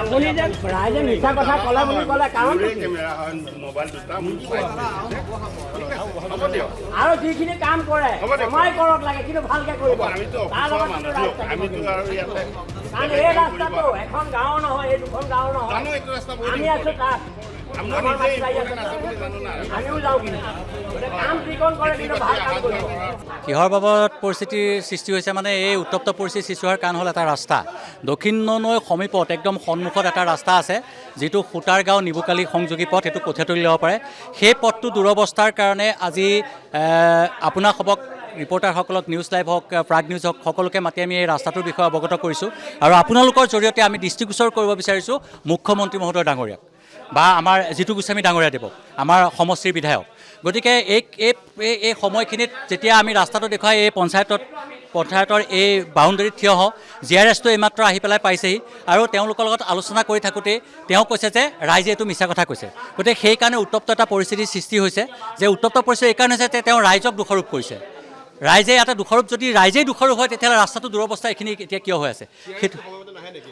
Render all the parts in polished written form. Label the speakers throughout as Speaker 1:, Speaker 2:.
Speaker 1: আপুনি যে ৰাইজে মিছা কথা ক'লে বুলি ক'লে কাৰণ আৰু যিখিনি কাম কৰে সময় কৰক লাগে কিন্তু ভালকে কৰিব কাৰণ এই ৰাস্তাটো এখন গাঁও নহয় এই দুখন গাঁও নহয় আমি আছো তাত আমিও যাওঁ কিন্তু কাম যিকণ কৰে কিন্তু ভাল কাম কৰিব
Speaker 2: কিহৰ বাবদ পৰিস্থিতিৰ সৃষ্টি হৈছে মানে এই উত্তপ্ত পৰিস্থিতিৰ সৃষ্টি হোৱাৰ কাৰণ হ'ল এটা ৰাস্তা দক্ষিণ নৈ সমীপত একদম সন্মুখত এটা ৰাস্তা আছে যিটো খুটাৰগাঁও নিবুকালি সংযোগী পথ সেইটো কঠীয়াতলি ল'ব পাৰে সেই পথটো দুৰৱস্থাৰ কাৰণে আজি আপোনাসবক ৰিপৰ্টাৰসকলক নিউজ লাইভ হওক প্ৰাগ নিউজ হওক সকলোকে মাতি আমি এই ৰাস্তাটোৰ বিষয়ে অৱগত কৰিছোঁ আৰু আপোনালোকৰ জৰিয়তে আমি দৃষ্টিগোচৰ কৰিব বিচাৰিছোঁ মুখ্যমন্ত্ৰী মহোদয় ডাঙৰীয়াক বা আমাৰ জিতু গোস্বামী ডাঙৰীয়া দেৱক আমাৰ সমষ্টিৰ বিধায়ক গতিকে এই সময়খিনিত যেতিয়া আমি ৰাস্তাটো দেখুৱাই এই পঞ্চায়তৰ এই বাউণ্ডেৰীত থিয় হওঁ GRSটো এইমাত্ৰ আহি পেলাই পাইছেহি আৰু তেওঁলোকৰ লগত আলোচনা কৰি থাকোঁতে তেওঁ কৈছে যে ৰাইজে এইটো মিছা কথা কৈছে গতিকে সেইকাৰণে উত্তপ্ত এটা পৰিস্থিতিৰ সৃষ্টি হৈছে যে উত্তপ্ত পৰিস্থিতি এইকাৰণে হৈছে যে তেওঁ ৰাইজক দোষাৰোপ কৰিছে ৰাইজে এটা দোষাৰোপ যদি ৰাইজেই দোষাৰোপ হয় তেতিয়াহ'লে ৰাস্তাটো দুৰৱস্থা এইখিনি এতিয়া কিয় হৈ আছে সেইটো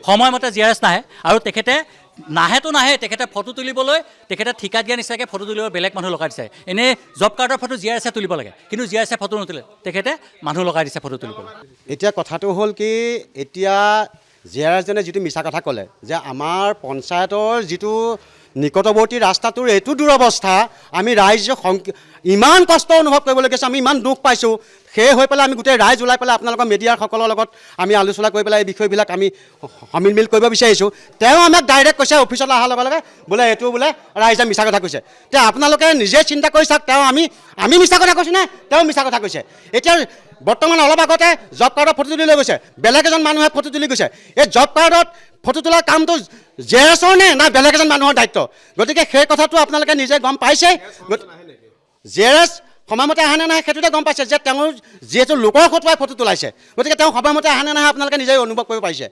Speaker 2: সময়মতে GRS নাহে আৰু তেখেতে নাহেতো নাহে তেখেতে ফটো তুলিবলৈ তেখেতে ঠিকা দিয়া নিচিনাকৈ ফটো তুলিবলৈ বেলেগ মানুহ লগাই দিছে এনেই জব কাৰ্ডৰ ফটো GRSে তুলিব লাগে কিন্তু GRSে ফটো নুতুলে তেখেতে মানুহ লগাই দিছে ফটো তুলিবলৈ
Speaker 3: এতিয়া কথাটো হ'ল কি এতিয়া GRSজনে যিটো মিছা কথা ক'লে যে আমাৰ পঞ্চায়তৰ যিটো নিকটৱৰ্তী ৰাস্তাটোৰ এইটো দুৰৱস্থা আমি ৰাইজ ইমান কষ্ট অনুভৱ কৰিবলগীয়া আছে আমি ইমান দুখ পাইছোঁ সেই হৈ পেলাই আমি গোটেই ৰাইজ ওলাই পেলাই আপোনালোকৰ মিডিয়াৰসকলৰ লগত আমি আলোচনা কৰি পেলাই এই বিষয়বিলাক আমি সমিল কৰিব বিচাৰিছোঁ তেওঁ আমাক ডাইৰেক্ট কৈছে অফিচলৈ অহাৰ লগে লগে বোলে এইটো বোলে ৰাইজে মিছা কথা কৈছে এতিয়া আপোনালোকে নিজে চিন্তা কৰি চাওক তেওঁ আমি মিছা কথা কৈছোঁ নে তেওঁ মিছা কথা কৈছে এতিয়া বৰ্তমান অলপ আগতে জব কাৰ্ডৰ ফটো তুলি লৈ গৈছে বেলেগ এজন মানুহে ফটো তুলি গৈছে এই জব কাৰ্ডত ফটো তোলাৰ কামটো GRSৰ নে না বেলেগ এজন মানুহৰ দায়িত্ব গতিকে সেই কথাটো আপোনালোকে নিজে গম পাইছে GRS সময়মতে আহে নে নাহে সেইটোতে গম পাইছে যে তেওঁ যিহেতু লোকৰ খটুৱাই ফটো তোলাইছে গতিকে তেওঁ সময়মতে আহে নে নাহে আপোনালোকে নিজে অনুভৱ কৰিব পাৰিছে